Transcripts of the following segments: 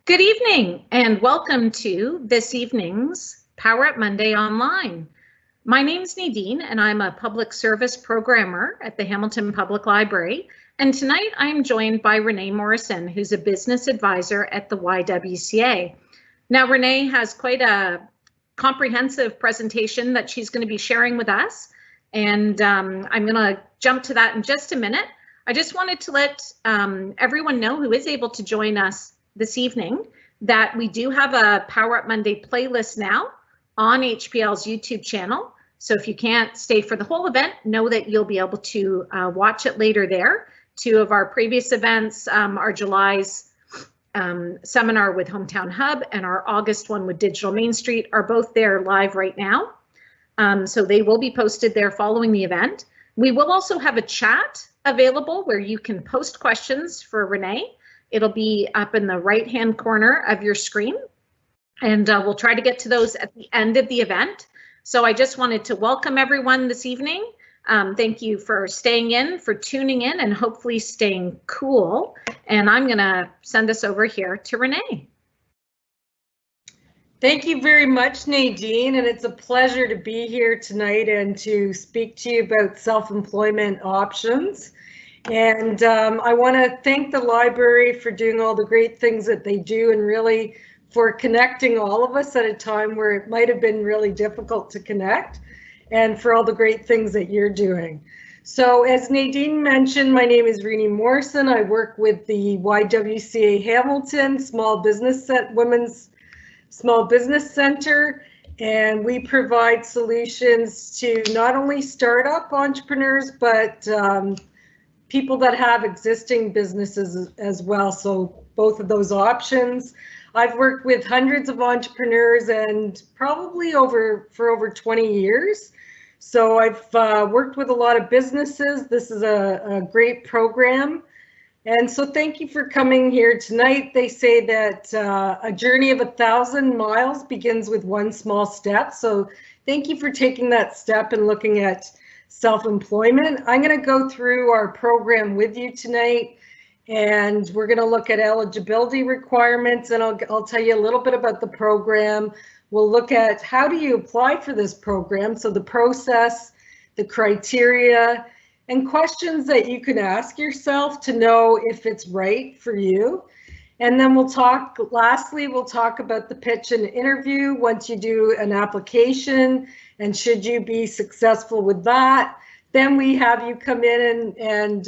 Good evening and welcome to this evening's Power Up Monday Online. My name's Nadine and I'm a public service programmer at the Hamilton Public Library. And tonight I'm joined by Renee Morrison, who's a business advisor at the YWCA. Now Renee has quite a comprehensive presentation that she's going to be sharing with us. And I'm going to jump to that in just a minute. I just wanted to let everyone know who is able to join us this evening that we do have a Power Up Monday playlist now on HPL's YouTube channel. So if you can't stay for the whole event, know that you'll be able to watch it later there. Two of our previous events, our July's seminar with Hometown Hub and our August one with Digital Main Street, are both there live right now. So they will be posted there following the event. We will also have a chat available where you can post questions for Renee. It'll be up in the right-hand corner of your screen, and we'll try to get to those at the end of the event. So I just wanted to welcome everyone this evening. Thank you for staying in, for tuning in, and hopefully staying cool. And I'm going to send us over here to Renee. Thank you very much, Nadine, and it's a pleasure to be here tonight and to speak to you about self-employment options. And I want to thank the library for doing all the great things that they do and really for connecting all of us at a time where it might have been really difficult to connect, and for all the great things that you're doing. So as Nadine mentioned, my name is Renee Morrison. I work with the YWCA Hamilton Women's Small Business Center, and we provide solutions to not only startup entrepreneurs, but people that have existing businesses as well. So both of those options. I've worked with hundreds of entrepreneurs and probably for over 20 years. So I've worked with a lot of businesses. This is a great program. And so thank you for coming here tonight. They say that a journey of 1,000 miles begins with one small step. So thank you for taking that step and looking at self-employment. I'm going to go through our program with you tonight, and we're going to look at eligibility requirements, and I'll tell you a little bit about the program. We'll look at how do you apply for this program, so the process, the criteria, and questions that you can ask yourself to know if it's right for you. And then lastly, we'll talk about the pitch and interview once you do an application, and should you be successful with that, then we have you come in and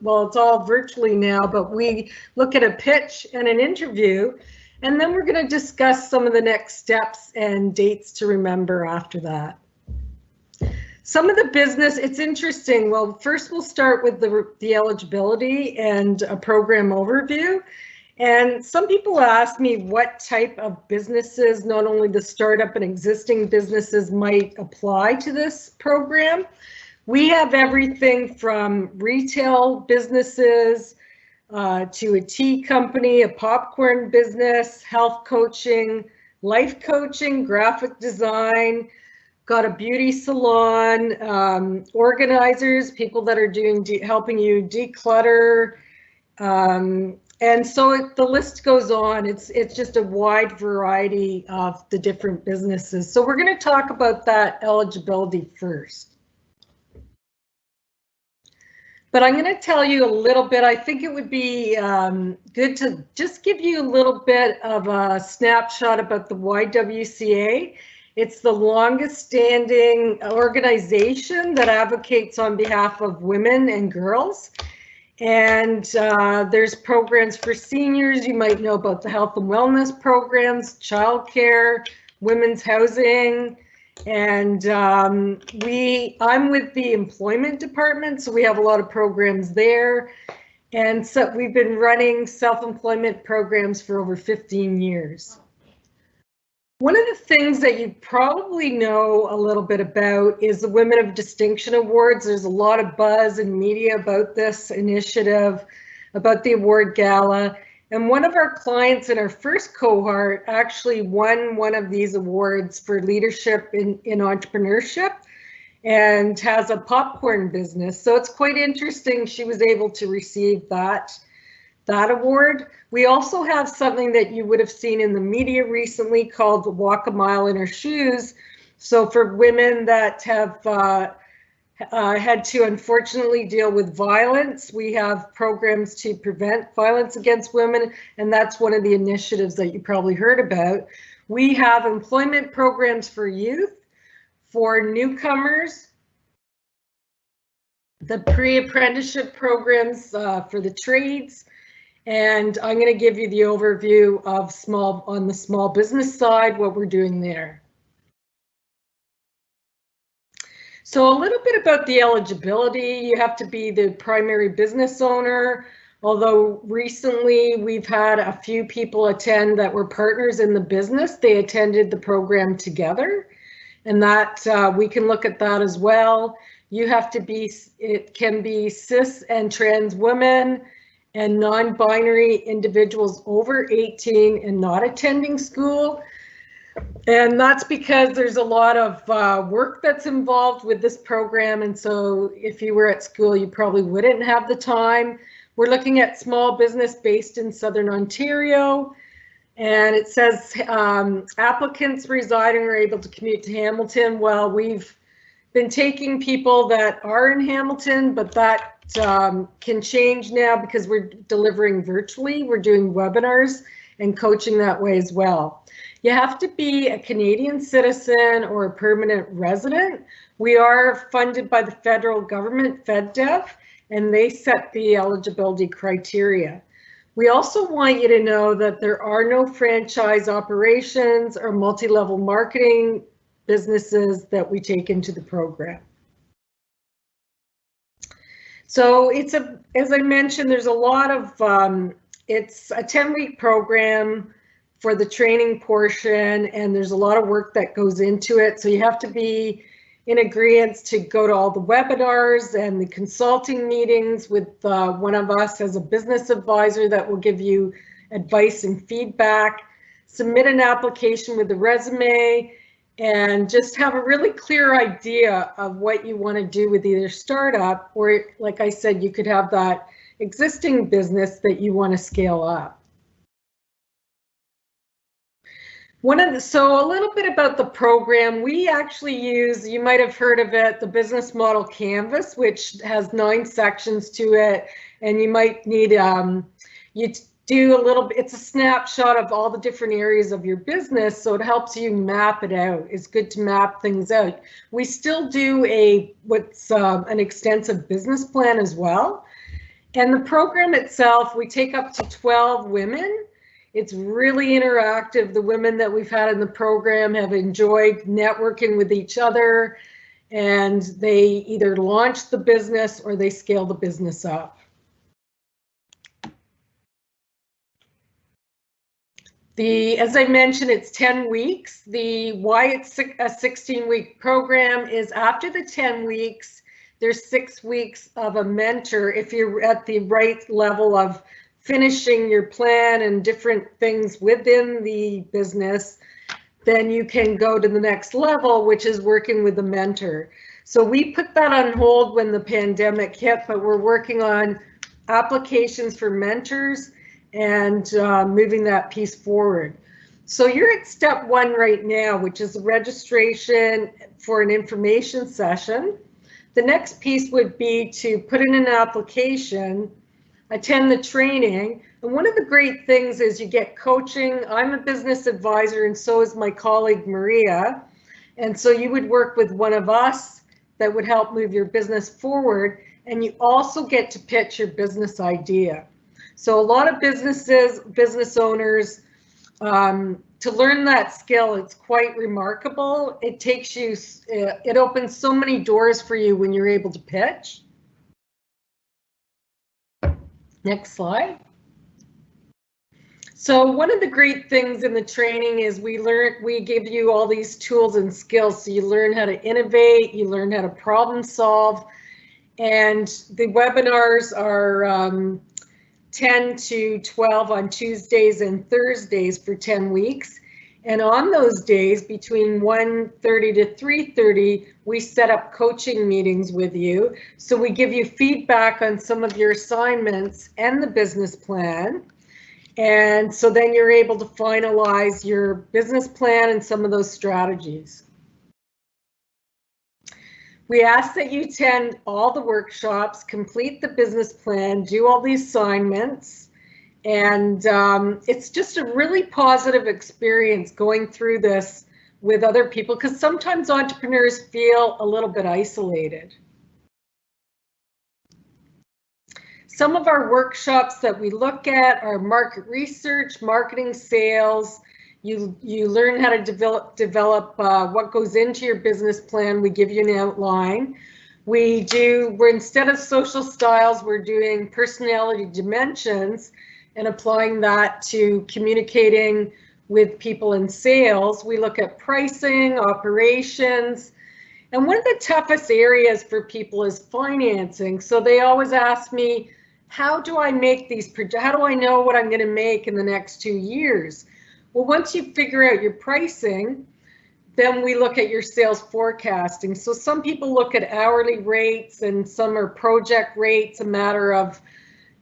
well, it's all virtually now, but we look at a pitch and an interview, and then we're going to discuss some of the next steps and dates to remember after that. Some of the business, it's interesting. Well, first we'll start with the eligibility and a program overview. And some people ask me what type of businesses, not only the startup and existing businesses, might apply to this program. We have everything from retail businesses to a tea company, a popcorn business, health coaching, life coaching, graphic design, got a beauty salon, organizers, people that are helping you declutter, and so the list goes on. It's just a wide variety of the different businesses. So we're going to talk about that eligibility first. But I'm going to tell you a little bit. I think it would be good to just give you a little bit of a snapshot about the YWCA. It's the longest standing organization that advocates on behalf of women and girls. And there's programs for seniors. You might know about the health and wellness programs, childcare, women's housing, and I'm with the employment department, so we have a lot of programs there. And so we've been running self-employment programs for over 15 years. One of the things that you probably know a little bit about is the Women of Distinction Awards. There's a lot of buzz in media about this initiative, about the award gala. And one of our clients in our first cohort actually won one of these awards for leadership in entrepreneurship and has a popcorn business. So it's quite interesting she was able to receive that that award. We also have something that you would have seen in the media recently called the Walk a Mile in Her Shoes. So for women that have had to unfortunately deal with violence, we have programs to prevent violence against women, and that's one of the initiatives that you probably heard about. We have employment programs for youth, for newcomers, the pre-apprenticeship programs for the trades, and I'm going to give you the overview of on the small business side, what we're doing there. So a little bit about the eligibility. You have to be the primary business owner, although recently we've had a few people attend that were partners in the business. They attended the program together, and that we can look at that as well. You have to be, it can be cis and trans women and non-binary individuals over 18 and not attending school. And that's because there's a lot of work that's involved with this program. And so if you were at school, you probably wouldn't have the time. We're looking at small business based in Southern Ontario. And it says applicants residing are able to commute to Hamilton. Well, we've been taking people that are in Hamilton, but that can change now because we're delivering virtually. We're doing webinars and coaching that way as well. You have to be a Canadian citizen or a permanent resident. We are funded by the federal government, FedDev, and they set the eligibility criteria. We also want you to know that there are no franchise operations or multi-level marketing businesses that we take into the program. So it's as I mentioned, there's a lot of, it's a 10-week program for the training portion, and there's a lot of work that goes into it. So you have to be in agreement to go to all the webinars and the consulting meetings with one of us as a business advisor that will give you advice and feedback, submit an application with a resume, and just have a really clear idea of what you want to do with either startup or, like I said, you could have that existing business that you want to scale up. So a little bit about the program. We actually use, you might have heard of it, the Business Model Canvas, which has 9 sections to it, and you might need, you do a little bit, it's a snapshot of all the different areas of your business, so it helps you map it out. It's good to map things out. We still do what's an extensive business plan as well. And the program itself, we take up to 12 women. It's really interactive. The women that we've had in the program have enjoyed networking with each other, and they either launch the business or they scale the business up. As I mentioned, it's 10 weeks. Why it's a 16-week program is after the 10 weeks, there's 6 weeks of a mentor. If you're at the right level of finishing your plan and different things within the business, then you can go to the next level, which is working with a mentor. So we put that on hold when the pandemic hit, but we're working on applications for mentors and moving that piece forward. So you're at step 1 right now, which is registration for an information session. The next piece would be to put in an application, attend the training. And one of the great things is you get coaching. I'm a business advisor, and so is my colleague Maria. And so you would work with one of us that would help move your business forward. And you also get to pitch your business idea. So a lot of business owners, to learn that skill, it's quite remarkable. It takes you, it opens so many doors for you when you're able to pitch. Next slide. So one of the great things in the training is we give you all these tools and skills. So you learn how to innovate, you learn how to problem solve, and the webinars are 10 to 12 on Tuesdays and Thursdays for 10 weeks. And on those days between 1:30 to 3:30, we set up coaching meetings with you. So we give you feedback on some of your assignments and the business plan. And so then you're able to finalize your business plan and some of those strategies. We ask that you attend all the workshops, complete the business plan, do all the assignments. And it's just a really positive experience going through this with other people, because sometimes entrepreneurs feel a little bit isolated. Some of our workshops that we look at are market research, marketing, sales. You learn how to develop what goes into your business plan. We give you an outline. We're instead of social styles, we're doing personality dimensions and applying that to communicating with people in sales. We look at pricing, operations, and one of the toughest areas for people is financing. So they always ask me, how do I make these, how do I know what I'm going to make in the next 2 years? Well, once you figure out your pricing, then we look at your sales forecasting. So some people look at hourly rates and some are project rates, a matter of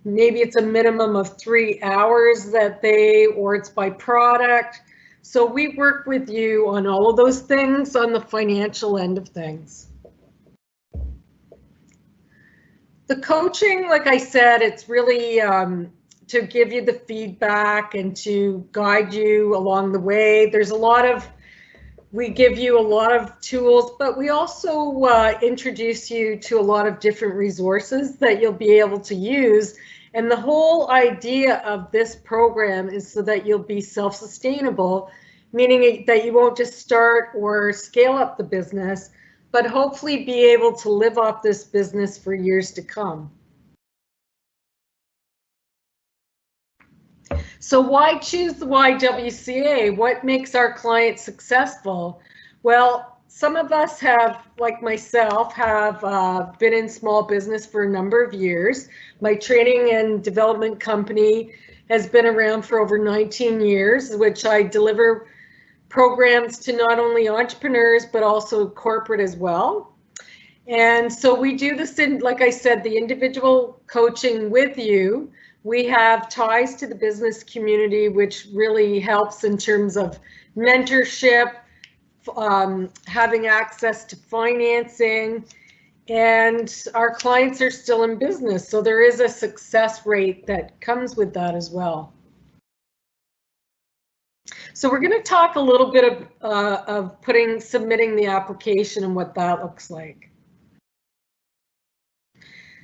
maybe it's a minimum of 3 hours that or it's by product. So we work with you on all of those things on the financial end of things. The coaching, like I said, it's really to give you the feedback and to guide you along the way. We give you a lot of tools, but we also introduce you to a lot of different resources that you'll be able to use. And the whole idea of this program is so that you'll be self-sustainable, meaning that you won't just start or scale up the business, but hopefully be able to live off this business for years to come. So why choose the YWCA? What makes our clients successful? Well, some of us have, like myself, have been in small business for a number of years. My training and development company has been around for over 19 years, which I deliver programs to not only entrepreneurs, but also corporate as well. And so we do this in, like I said, the individual coaching with you. We have ties to the business community, which really helps in terms of mentorship, having access to financing, and our clients are still in business. So there is a success rate that comes with that as well. So we're going to talk a little bit of submitting the application and what that looks like.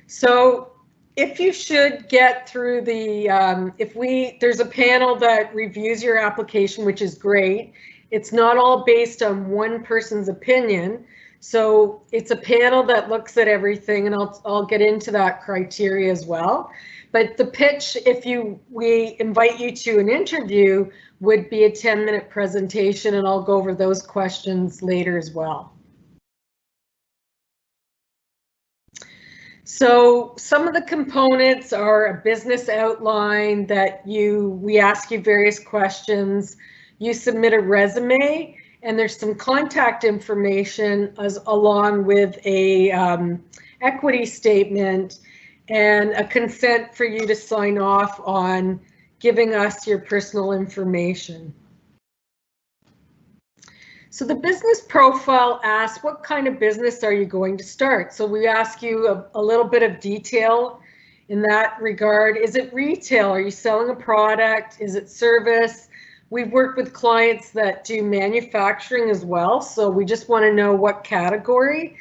So if you should get through there's a panel that reviews your application, which is great. It's not all based on one person's opinion. So it's a panel that looks at everything, and I'll get into that criteria as well. But the pitch, we invite you to an interview, would be a 10-minute presentation, and I'll go over those questions later as well. So some of the components are a business outline that we ask you various questions. You submit a resume, and there's some contact information along with a equity statement and a consent for you to sign off on giving us your personal information. So the business profile asks, what kind of business are you going to start? So we ask you a little bit of detail in that regard. Is it retail? Are you selling a product? Is it service? We've worked with clients that do manufacturing as well, so we just want to know what category.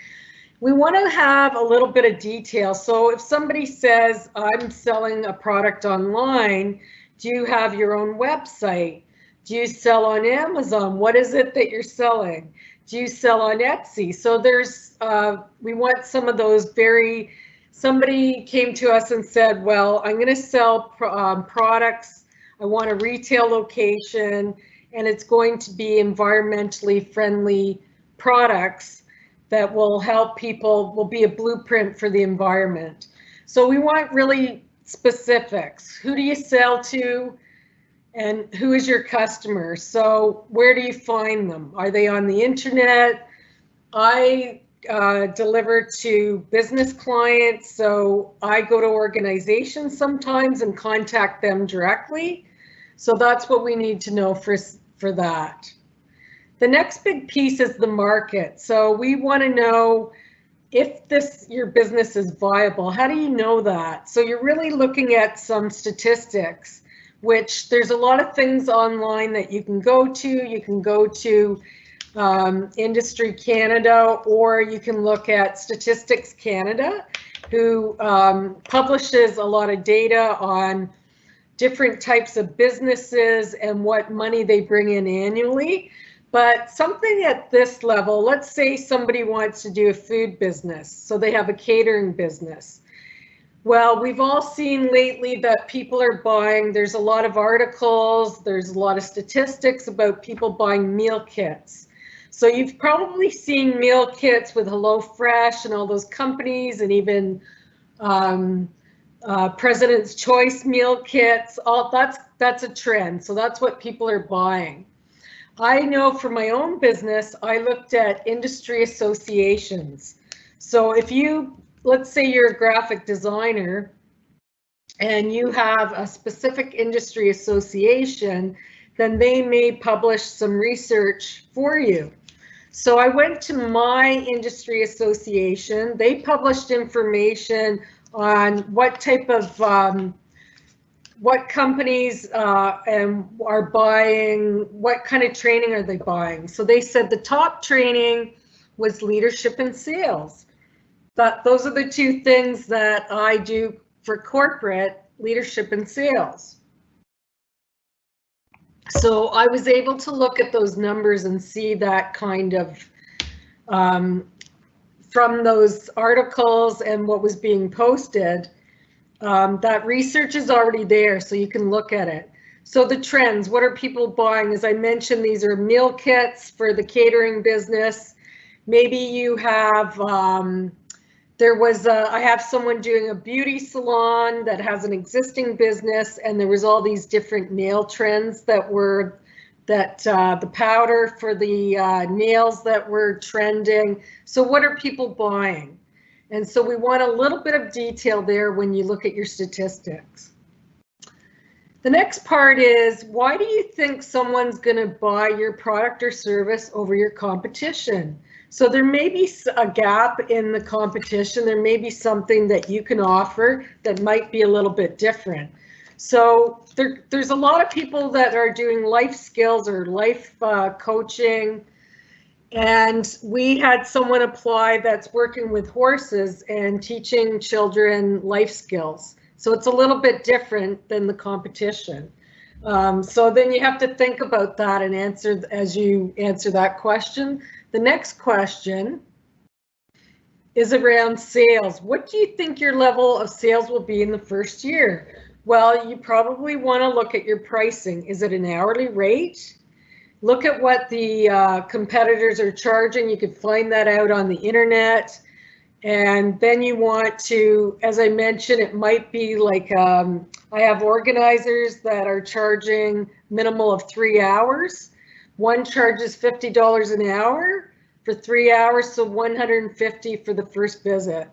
We want to have a little bit of detail. So if somebody says, I'm selling a product online, do you have your own website? Do you sell on Amazon? What is it that you're selling? Do you sell on Etsy? So we want some of those somebody came to us and said, well, I'm going to sell products. I want a retail location, and it's going to be environmentally friendly products that will help people, will be a blueprint for the environment. So we want really specifics. Who do you sell to? And who is your customer? So where do you find them? Are they on the internet? I deliver to business clients, so I go to organizations sometimes and contact them directly. So that's what we need to know for that. The next big piece is the market. So we want to know if your business is viable. How do you know that? So you're really looking at some statistics, which there's a lot of things online that you can go to. You can go to Industry Canada, or you can look at Statistics Canada, who publishes a lot of data on different types of businesses and what money they bring in annually. But something at this level, let's say somebody wants to do a food business, so they have a catering business. Well, we've all seen lately that people are buying, there's a lot of articles, there's a lot of statistics about people buying meal kits. So you've probably seen meal kits with HelloFresh and all those companies, and even President's Choice meal kits. All that's a trend. So that's what people are buying. I know for my own business, I looked at industry associations. So if you, let's say you're a graphic designer and you have a specific industry association, then they may publish some research for you. So I went to my industry association. They published information on what type of what companies are buying, what kind of training are they buying. So they said the top training was leadership and sales. But those are the two things that I do for corporate, leadership and sales. So I was able to look at those numbers and see that kind of from those articles and what was being posted. That research is already there, so you can look at it. So the trends, what are people buying? As I mentioned, these are meal kits for the catering business. Maybe you have, I have someone doing a beauty salon that has an existing business, and there was all these different nail trends that were, the powder for the nails that were trending. So what are people buying? And so we want a little bit of detail there when you look at your statistics. The next part is, why do you think someone's going to buy your product or service over your competition? So there may be a gap in the competition. There may be something that you can offer that might be a little bit different. So there's a lot of people that are doing life skills or life coaching. And we had someone apply that's working with horses and teaching children life skills. So it's a little bit different than the competition. So then you have to think about that and answer as you answer that question. The next question is around sales. What do you think your level of sales will be in the first year? Well, you probably want to look at your pricing. Is it an hourly rate? Look at what the competitors are charging. You could find that out on the internet. And then you want to, as I mentioned, it might be like, I have organizers that are charging minimal of 3 hours. One charges $50 an hour for 3 hours, so $150 for the first visit.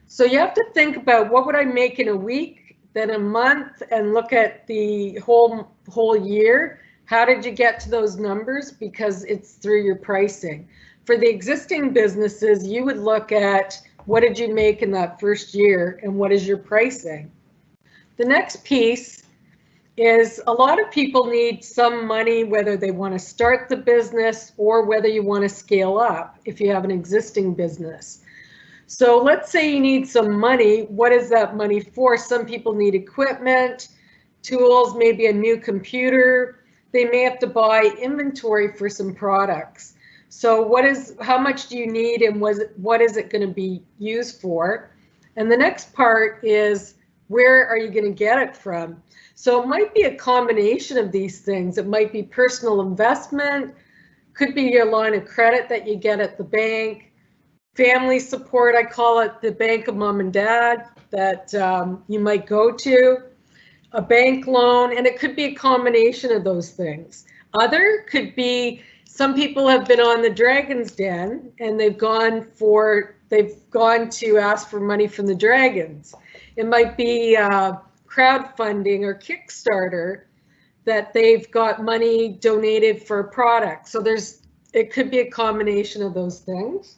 So you have to think about, what would I make in a week, then a month, and look at the whole year. How did you get to those numbers? Because it's through your pricing. For the existing businesses, you would look at, what did you make in that first year and what is your pricing? The next piece is, a lot of people need some money, whether they want to start the business or whether you want to scale up if you have an existing business. So let's say you need some money. What is that money for? Some people need equipment, tools, maybe a new computer. They may have to buy inventory for some products. So how much do you need, and what is it going to be used for? And the next part is, where are you going to get it from? So it might be a combination of these things. It might be personal investment, could be your line of credit that you get at the bank, family support, I call it the bank of mom and dad, that you might go to. a bank loan, and it could be a combination of those things. Other could be, some people have been on the Dragon's Den and they've gone to ask for money from the Dragons. It might be crowdfunding or Kickstarter that they've got money donated for a product. So it could be a combination of those things.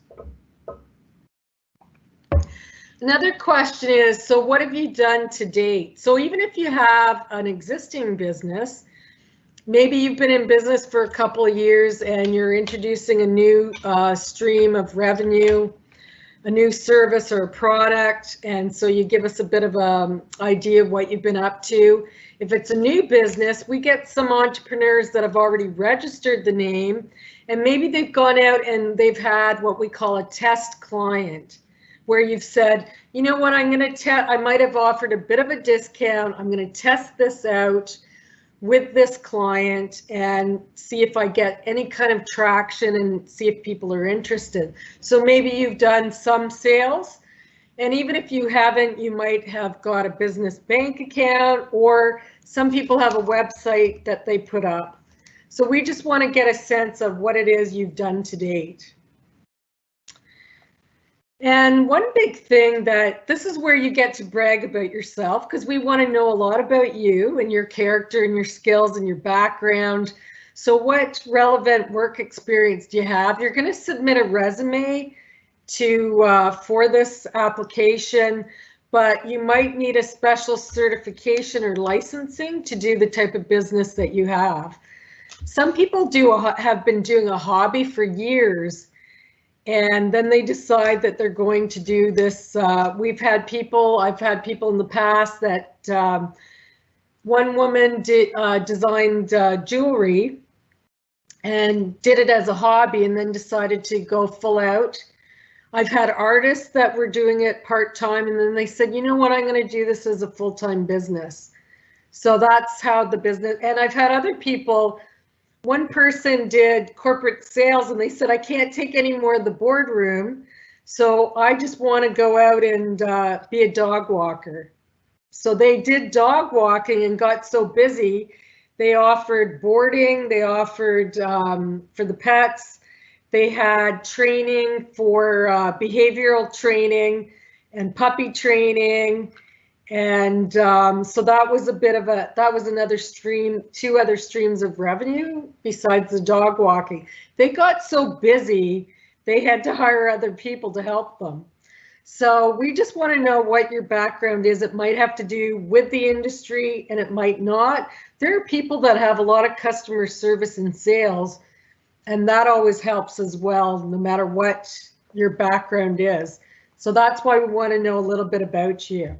Another question is, so what have you done to date? So even if you have an existing business, maybe you've been in business for a couple of years and you're introducing a new stream of revenue, a new service or a product, and so you give us a bit of an idea of what you've been up to. If it's a new business, we get some entrepreneurs that have already registered the name, and maybe they've gone out and they've had what we call a test client, where you've said, you know what, I might have offered a bit of a discount. I'm going to test this out with this client and see if I get any kind of traction and see if people are interested. So maybe you've done some sales, and even if you haven't, you might have got a business bank account, or some people have a website that they put up. So we just want to get a sense of what it is you've done to date. And one big thing this is where you get to brag about yourself, because we want to know a lot about you and your character and your skills and your background. So what relevant work experience do you have? You're going to submit a resume for this application, but you might need a special certification or licensing to do the type of business that you have. Some people have been doing a hobby for years, and then they decide that they're going to do this. I've had people in the past that one woman designed jewelry and did it as a hobby and then decided to go full out. I've had artists that were doing it part-time, and then they said, you know what, I'm going to do this as a full-time business. So that's how the business, and I've had other people. One person did corporate sales and they said, I can't take any more of the boardroom, so I just want to go out and be a dog walker. So they did dog walking and got so busy, they offered boarding, they offered for the pets, they had training for behavioral training and puppy training. And so that was another stream, two other streams of revenue besides the dog walking. They got so busy, they had to hire other people to help them. So we just want to know what your background is. It might have to do with the industry and it might not. There are people that have a lot of customer service and sales, and that always helps as well, no matter what your background is. So that's why we want to know a little bit about you.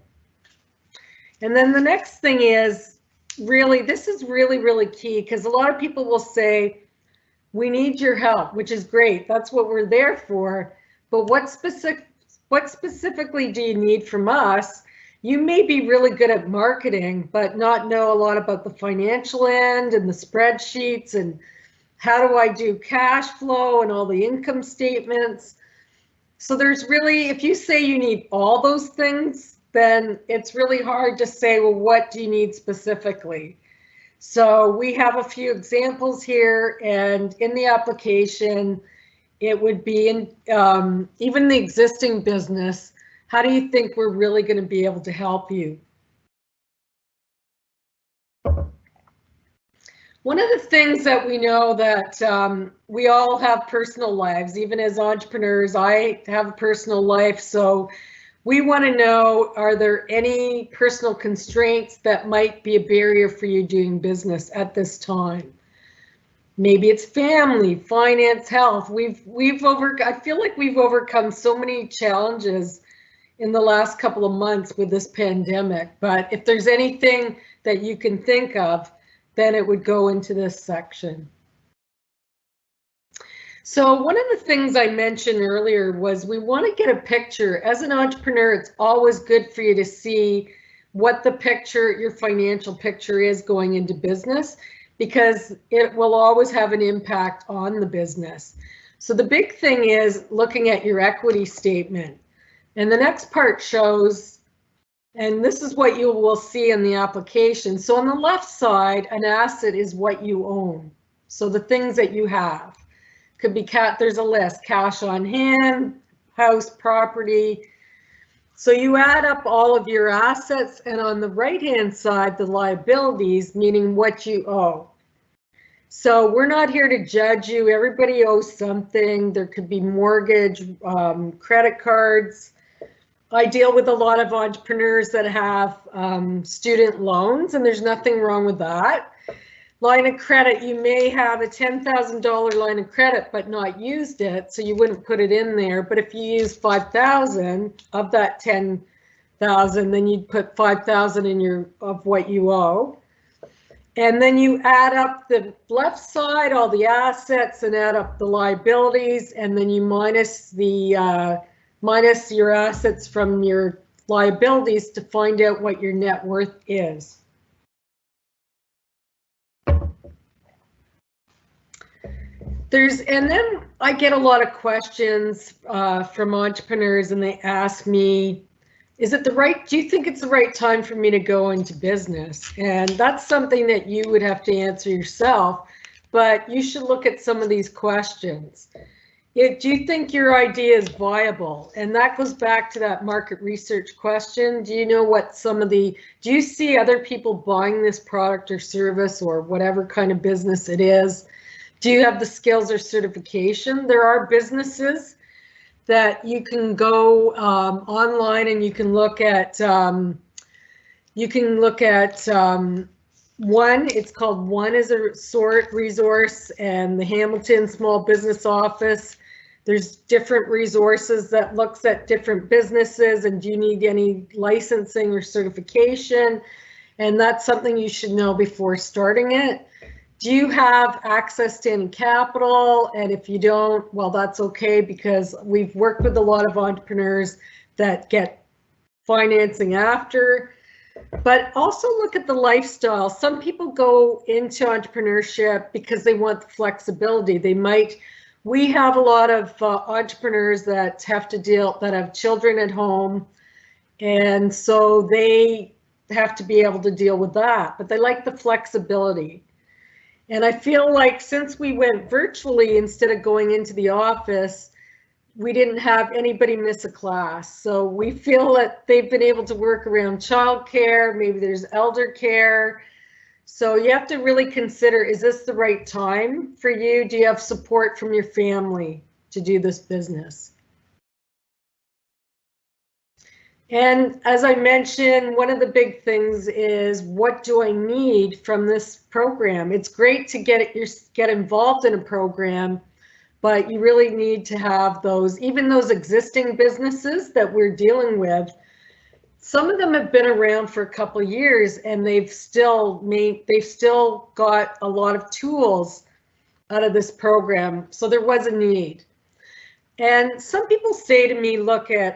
And then the next thing is, this is really key, because a lot of people will say, we need your help, which is great. That's what we're there for. But what specifically do you need from us? You may be really good at marketing, but not know a lot about the financial end and the spreadsheets and how do I do cash flow and all the income statements. So there's really, if you say you need all those things, then it's really hard to say, well, what do you need specifically? So we have a few examples here, and in the application, it would be in even the existing business, how do you think we're really going to be able to help you? One of the things that we know that we all have personal lives, even as entrepreneurs. I have a personal life, so we want to know, are there any personal constraints that might be a barrier for you doing business at this time? Maybe it's family, finance, health. I feel like we've overcome so many challenges in the last couple of months with this pandemic, but if there's anything that you can think of, then it would go into this section. So one of the things I mentioned earlier was we want to get a picture. As an entrepreneur, it's always good for you to see what the picture, your financial picture is going into business, because it will always have an impact on the business. So the big thing is looking at your equity statement. And the next part shows, And this is what you will see in the application. So on the left side, an asset is what you own. So the things that you have could be there's a list: cash on hand, house, property. So you add up all of your assets, and on the right-hand side, the liabilities, meaning what you owe. So we're not here to judge you. Everybody owes something. There could be mortgage, credit cards. I deal with a lot of entrepreneurs that have student loans, and there's nothing wrong with that. Line of credit, you may have a $10,000 line of credit but not used it, so you wouldn't put it in there. But if you use $5,000 of that $10,000, then you'd put $5,000 in of what you owe. And then you add up the left side, all the assets, and add up the liabilities, and then you minus your assets from your liabilities to find out what your net worth is. And then I get a lot of questions from entrepreneurs, and they ask me, do you think it's the right time for me to go into business? And that's something that you would have to answer yourself, but you should look at some of these questions. Do you think your idea is viable? And that goes back to that market research question. Do you know what do you see other people buying this product or service or whatever kind of business it is? Do you have the skills or certification? There are businesses that you can go online and you can look at. One. It's called One as a Resource, and the Hamilton Small Business Office. There's different resources that looks at different businesses, and do you need any licensing or certification? And that's something you should know before starting it. Do you have access to any capital? And if you don't, well, that's okay, because we've worked with a lot of entrepreneurs that get financing after. But also look at the lifestyle. Some people go into entrepreneurship because they want the flexibility. We have a lot of entrepreneurs that have children at home, and so they have to be able to deal with that, but they like the flexibility. And I feel like since we went virtually instead of going into the office, we didn't have anybody miss a class. So we feel that they've been able to work around childcare, maybe there's elder care. So you have to really consider, is this the right time for you? Do you have support from your family to do this business? And as I mentioned, one of the big things is, what do I need from this program? It's great to get involved in a program, but you really need to have even those existing businesses that we're dealing with. Some of them have been around for a couple of years, and they've still got a lot of tools out of this program. So there was a need. And some people say to me,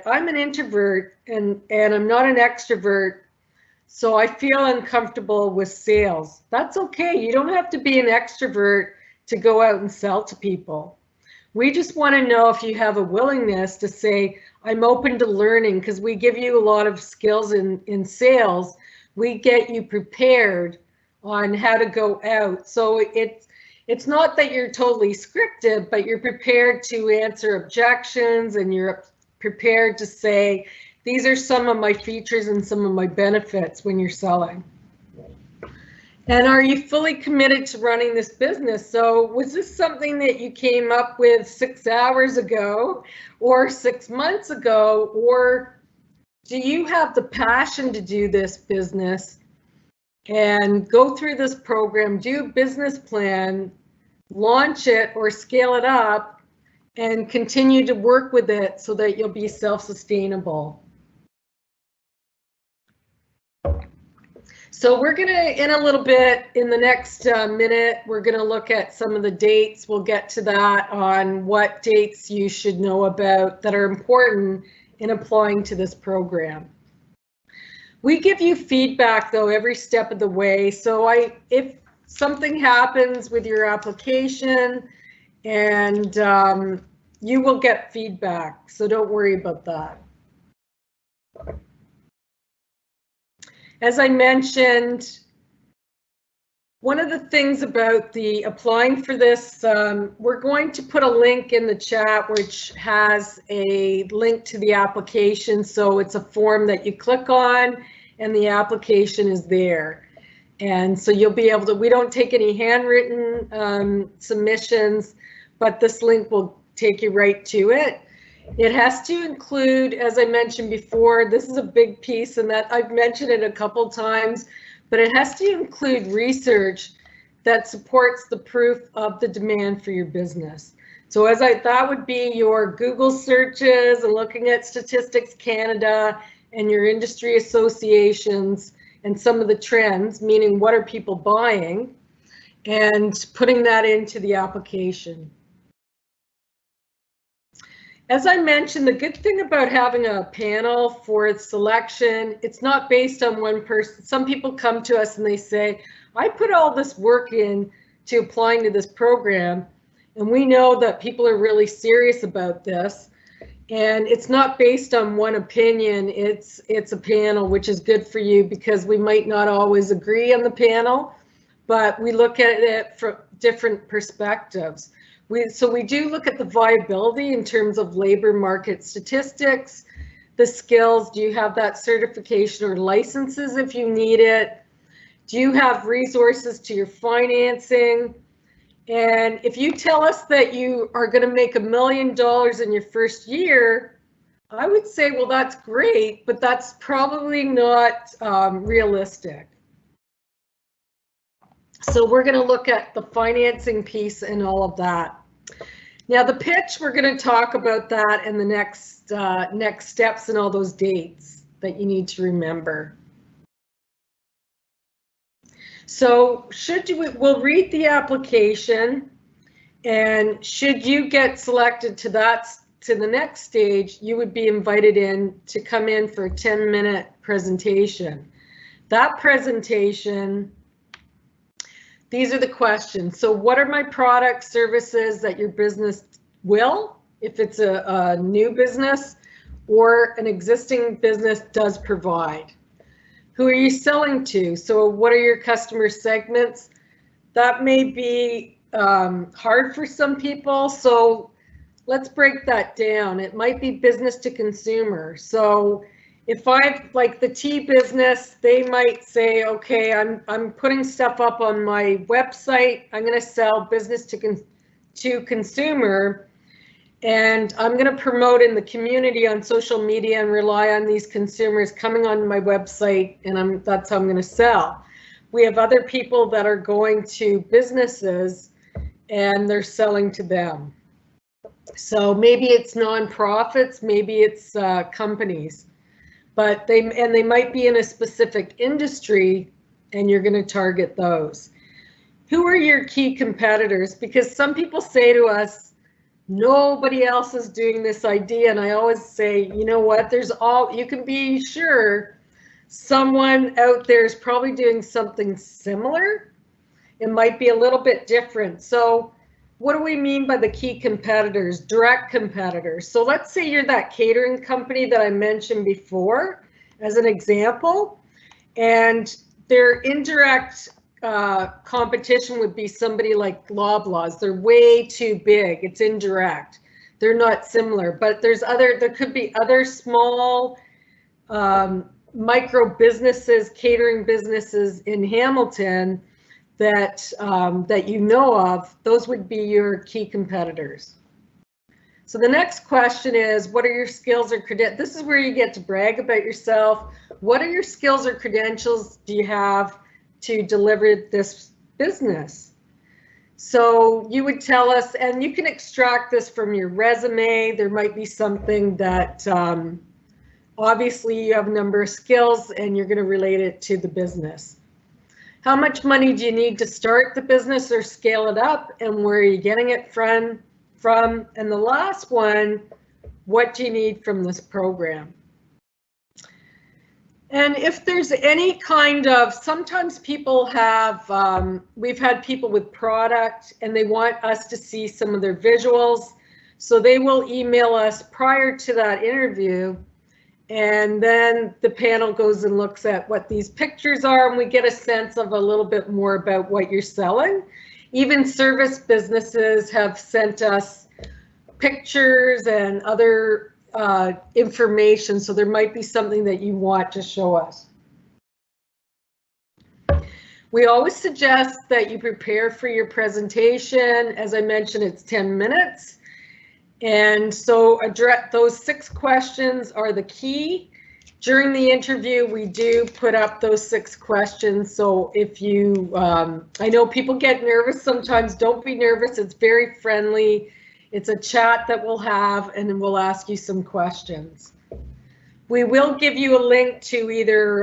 I'm an introvert and I'm not an extrovert, so I feel uncomfortable with sales. That's okay. You don't have to be an extrovert to go out and sell to people. We just want to know if you have a willingness to say, I'm open to learning, because we give you a lot of skills in sales. We get you prepared on how to go out. So it's not that you're totally scripted, but you're prepared to answer objections, and you're prepared to say, these are some of my features and some of my benefits when you're selling. And are you fully committed to running this business? So was this something that you came up with 6 hours ago or 6 months ago, or do you have the passion to do this business and go through this program, do a business plan, launch it or scale it up, and continue to work with it so that you'll be self-sustainable? So we're gonna, in a little bit, in the next minute, we're gonna look at some of the dates. We'll get to that, on what dates you should know about that are important in applying to this program. We give you feedback though every step of the way. So if something happens with your application, and you will get feedback, so don't worry about that. As I mentioned, one of the things about the applying for this, we're going to put a link in the chat which has a link to the application. So it's a form that you click on and the application is there. And so you'll be able to, we don't take any handwritten submissions, but this link will take you right to it. It has to include, as I mentioned before, this is a big piece and that I've mentioned it a couple times, but it has to include research that supports the proof of the demand for your business. So that would be your Google searches and looking at Statistics Canada and your industry associations and some of the trends, meaning what are people buying, and putting that into the application. As I mentioned, the good thing about having a panel for its selection, it's not based on one person. Some people come to us and they say, I put all this work in to applying to this program, and we know that people are really serious about this. And it's not based on one opinion, it's a panel, which is good for you because we might not always agree on the panel, but we look at it from different perspectives. So we do look at the viability in terms of labor market statistics, the skills, do you have that certification or licenses if you need it? Do you have resources to your financing? And if you tell us that you are going to make $1 million in your first year, I would say, well, that's great, but that's probably not realistic. So we're going to look at the financing piece and all of that. Now the pitch, we're going to talk about that in the next steps and all those dates that you need to remember. So we'll read the application, and should you get selected to the next stage, you would be invited in to come in for a 10-minute presentation. That presentation, these are the questions. So what are my products, services that your business will, if it's a new business or an existing business does provide? Who are you selling to? So what are your customer segments? That may be hard for some people. So let's break that down. It might be business to consumer. So if like the tea business, they might say, okay, I'm putting stuff up on my website. I'm going to sell business to consumer, and I'm going to promote in the community on social media and rely on these consumers coming onto my website, and that's how I'm going to sell. We have other people that are going to businesses and they're selling to them. So maybe it's nonprofits, maybe it's companies. But they might be in a specific industry and you're going to target those. Who are your key competitors? Because some people say to us, nobody else is doing this idea. And I always say, you know what, you can be sure someone out there is probably doing something similar. It might be a little bit different. So what do we mean by the key competitors? Direct competitors. So let's say you're that catering company that I mentioned before as an example, and their indirect competition would be somebody like Loblaws. They're way too big. It's indirect. They're not similar, but there could be other small micro businesses, catering businesses in Hamilton that you know of. Those would be your key competitors. So the next question is, what are your skills or credentials? This is where you get to brag about yourself. What are your skills or credentials do you have to deliver this business? So you would tell us, and you can extract this from your resume. There might be something that obviously you have a number of skills and you're going to relate it to the business. How much money do you need to start the business or scale it up, and where are you getting it from? And the last one, what do you need from this program? And if there's any kind of, sometimes people have, we've had people with product and they want us to see some of their visuals. So they will email us prior to that interview And then the panel goes and looks at what these pictures are, and we get a sense of a little bit more about what you're selling. Even service businesses have sent us pictures and other information, so there might be something that you want to show us. We always suggest that you prepare for your presentation. As I mentioned, it's 10 minutes. And so those 6 questions are the key. During the interview, we do put up those 6 questions. So if you, I know people get nervous sometimes, don't be nervous. It's very friendly. It's a chat that we'll have, and then we'll ask you some questions. We will give you a link to either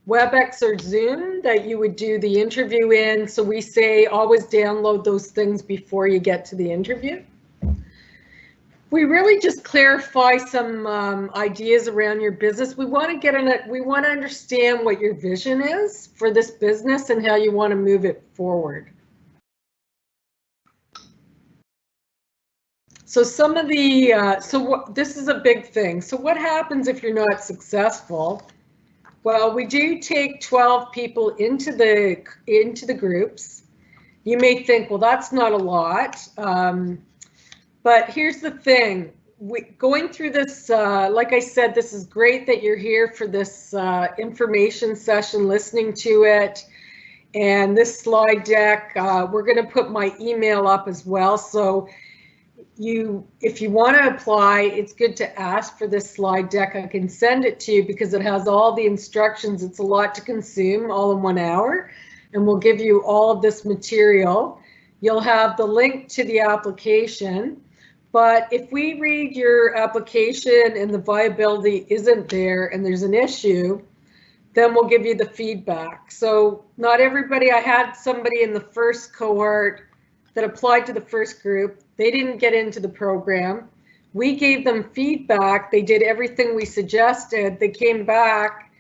WebEx or Zoom that you would do the interview in. So we say always download those things before you get to the interview. We really just clarify some ideas around your business. We want to get in it. We want to understand what your vision is for this business and how you want to move it forward. So some of the, this is a big thing. So what happens if you're not successful? Well, we do take 12 people into the groups. You may think, well, that's not a lot. But here's the thing, going through this, like I said, this is great that you're here for this information session, listening to it. And this slide deck, we're going to put my email up as well. So if you want to apply, it's good to ask for this slide deck. I can send it to you because it has all the instructions. It's a lot to consume all in 1 hour, and we'll give you all of this material. You'll have the link to the application, but if we read your application and the viability isn't there and there's an issue, then we'll give you the feedback. So not everybody, I had somebody in the first cohort that applied to the first group. They didn't get into the program. We gave them feedback. They did everything we suggested. They came back,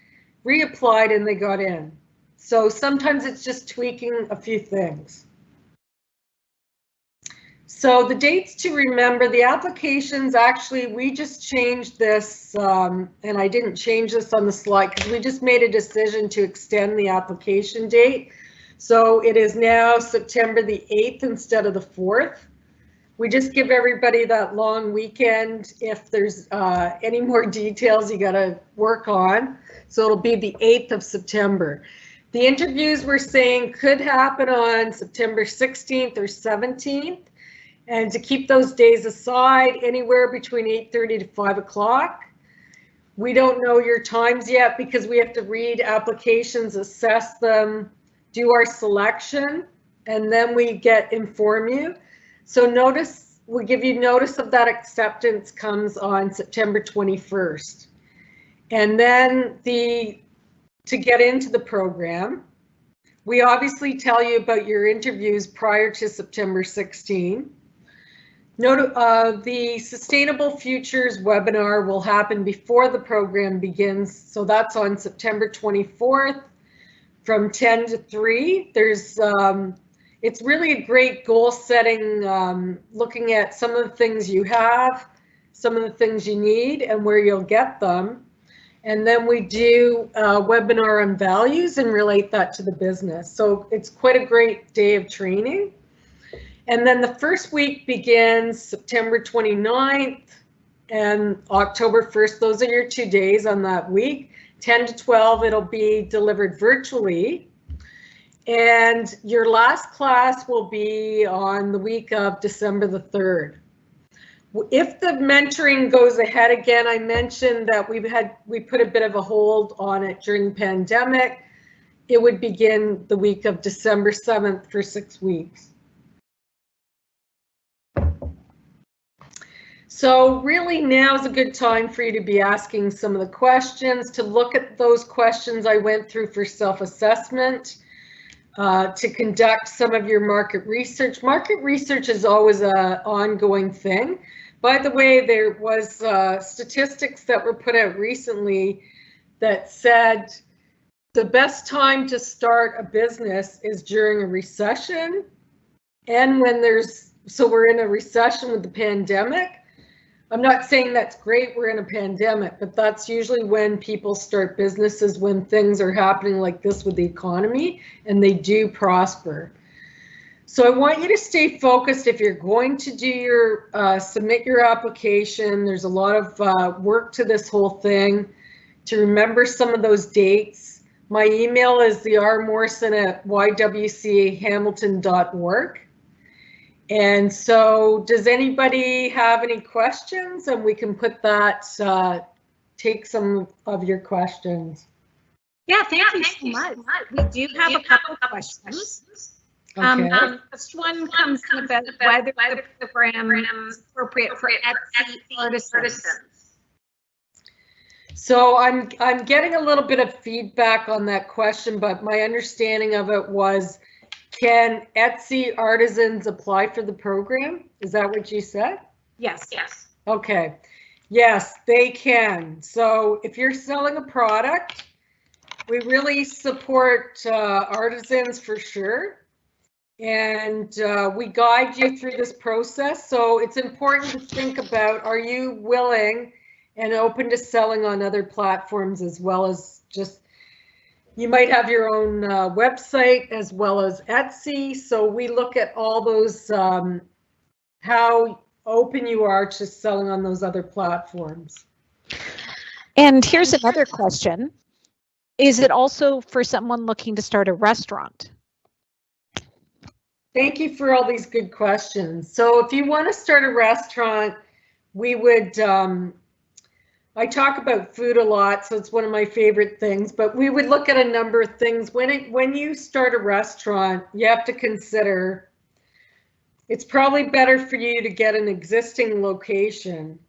reapplied, and they got in. So sometimes it's just tweaking a few things. So the dates to remember, the applications, actually, we just changed this, and I didn't change this on the slide because we just made a decision to extend the application date. So it is now September the 8th instead of the 4th. We just give everybody that long weekend. If there's any more details you got to work on. So it'll be the 8th of September. The interviews we're saying could happen on September 16th or 17th. And to keep those days aside, anywhere between 8:30 to 5 o'clock. We don't know your times yet because we have to read applications, assess them, do our selection, and then we inform you. So notice, we give you notice of that acceptance comes on September 21st. And then to get into the program, we obviously tell you about your interviews prior to September 16. Note, the Sustainable Futures webinar will happen before the program begins. So that's on September 24th from 10 to 3. There's, it's really a great goal setting, looking at some of the things you have, some of the things you need, and where you'll get them. And then we do a webinar on values and relate that to the business. So it's quite a great day of training. And then the first week begins September 29th and October 1st. Those are your 2 days on that week. 10 to 12, it'll be delivered virtually. And your last class will be on the week of December the 3rd. If the mentoring goes ahead again, I mentioned that we put a bit of a hold on it during the pandemic. It would begin the week of December 7th for 6 weeks. So really now is a good time for you to be asking some of the questions, to look at those questions I went through for self-assessment, to conduct some of your market research. Market research is always an ongoing thing. By the way, there was statistics that were put out recently that said the best time to start a business is during a recession. And when so we're in a recession with the pandemic. I'm not saying that's great, we're in a pandemic, but that's usually when people start businesses, when things are happening like this with the economy, and they do prosper. So I want you to stay focused if you're going to do your, submit your application. There's a lot of work to this whole thing, to remember some of those dates. My email is thermorrison@ywcahamilton.org. And so does anybody have any questions? And we can put that, take some of your questions. Yeah, thank you so much. We do have a couple of questions. Okay. The first one comes about whether the program is appropriate for Etsy artisans. So I'm getting a little bit of feedback on that question, but my understanding of it was, can Etsy artisans apply for the program? Is that what you said? Yes. Yes. Okay. Yes, they can. So if you're selling a product, we really support artisans for sure. And we guide you through this process. So it's important to think about, are you willing and open to selling on other platforms as well as just, you might have your own website as well as Etsy. So we look at all those, how open you are to selling on those other platforms. And here's another question. Is it also for someone looking to start a restaurant? Thank you for all these good questions. So if you want to start a restaurant, we would, I talk about food a lot, so it's one of my favorite things, but we would look at a number of things. When you start a restaurant, you have to consider, it's probably better for you to get an existing location.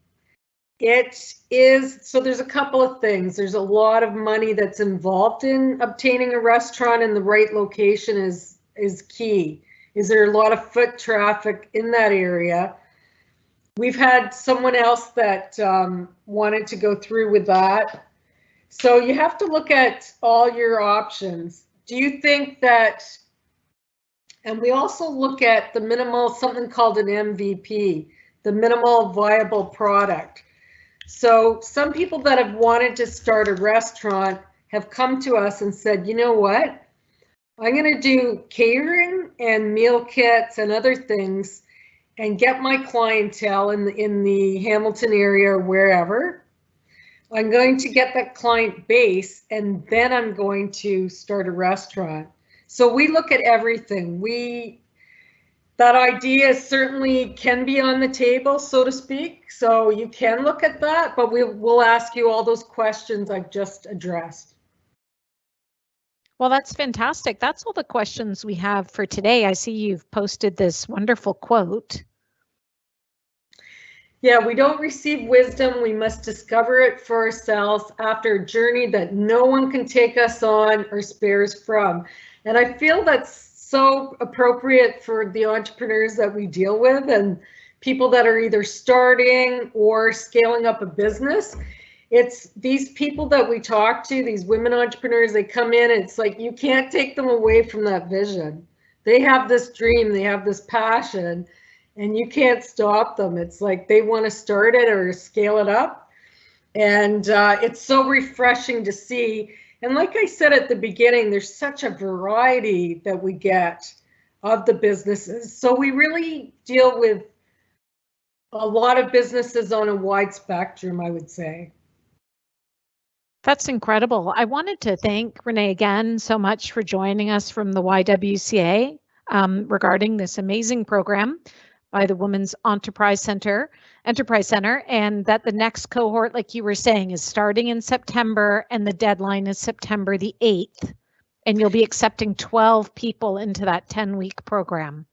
It is, so there's a couple of things. There's a lot of money that's involved in obtaining a restaurant, and the right location is key. Is there a lot of foot traffic in that area? We've had someone else that wanted to go through with that. So you have to look at all your options. Do you think that, and we also look at the minimal, something called an MVP, the minimal viable product. So some people that have wanted to start a restaurant have come to us and said, you know what? I'm going to do catering and meal kits and other things and get my clientele in the Hamilton area or wherever. I'm going to get that client base, and then I'm going to start a restaurant. So we look at everything. That idea certainly can be on the table, so to speak. So you can look at that, but we'll ask you all those questions I've just addressed. Well, that's fantastic. That's all the questions we have for today. I see you've posted this wonderful quote. Yeah, we don't receive wisdom. We must discover it for ourselves after a journey that no one can take us on or spare us from. And I feel that's so appropriate for the entrepreneurs that we deal with and people that are either starting or scaling up a business. It's these people that we talk to, these women entrepreneurs, they come in, and it's like you can't take them away from that vision. They have this dream, they have this passion, and you can't stop them. It's like they want to start it or scale it up. And it's so refreshing to see. And like I said at the beginning, there's such a variety that we get of the businesses. So we really deal with a lot of businesses on a wide spectrum, I would say. That's incredible. I wanted to thank Renee again so much for joining us from the YWCA regarding this amazing program by the Women's Enterprise Center, and that the next cohort, like you were saying, is starting in September, and the deadline is September the 8th, and you'll be accepting 12 people into that 10-week program.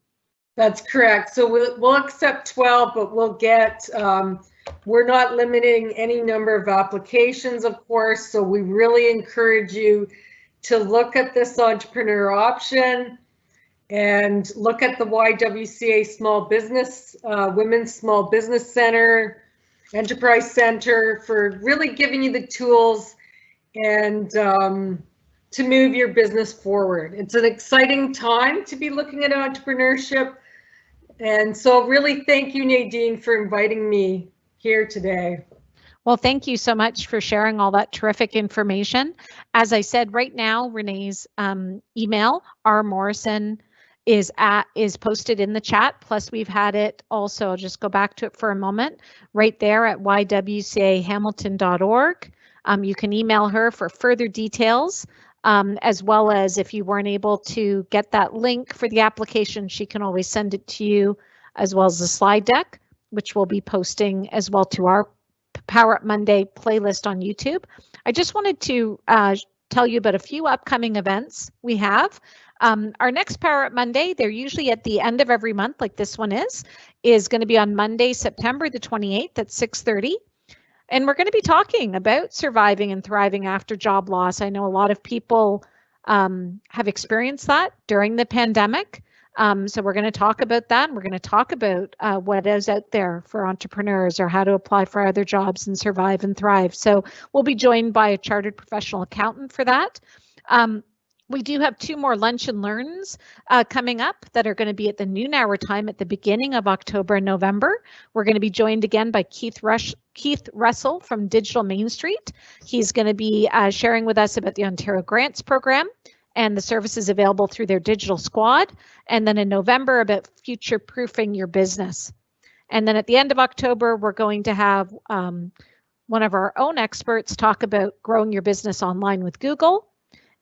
That's correct. So we'll accept 12, but we'll get, we're not limiting any number of applications, of course, so we really encourage you to look at this entrepreneur option and look at the YWCA Small Business, Women's Small Business Center, Enterprise Center for really giving you the tools and to move your business forward. It's an exciting time to be looking at entrepreneurship. And so really thank you, Nadine, for inviting me here today. Well, thank you so much for sharing all that terrific information. As I said, right now, Renee's email, rmorrison, is posted in the chat. Plus, we've had it also, I'll just go back to it for a moment, right there at ywcahamilton.org. You can email her for further details, as well as if you weren't able to get that link for the application, she can always send it to you, as well as the slide deck, which we'll be posting as well to our Power Up Monday playlist on YouTube. I just wanted to tell you about a few upcoming events we have. Our next Power Up Monday, they're usually at the end of every month, like this one is going to be on Monday, September the 28th at 6:30. And we're going to be talking about surviving and thriving after job loss. I know a lot of people have experienced that during the pandemic. So we're going to talk about that. And we're going to talk about what is out there for entrepreneurs, or how to apply for other jobs and survive and thrive. So we'll be joined by a chartered professional accountant for that. We do have 2 more lunch and learns coming up that are going to be at the noon hour time at the beginning of October and November. We're going to be joined again by Keith Russell from Digital Main Street. He's going to be sharing with us about the Ontario Grants Program and the services available through their digital squad. And then in November, about future-proofing your business. And then at the end of October, we're going to have one of our own experts talk about growing your business online with Google.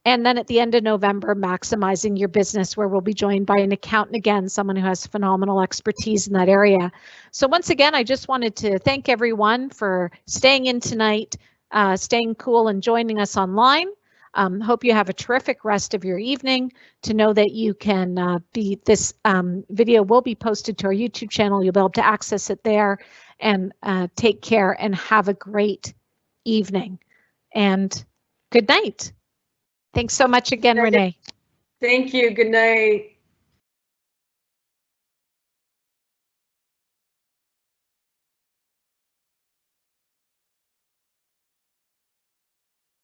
And then at the end of November, maximizing your business, where we'll be joined by an accountant again, someone who has phenomenal expertise in that area. So once again, I just wanted to thank everyone for staying in tonight, staying cool and joining us online. Hope you have a terrific rest of your evening. To know that you can this video will be posted to our YouTube channel. You'll be able to access it there, and take care and have a great evening. And good night. Thanks so much again, Renee. Thank you. Good night.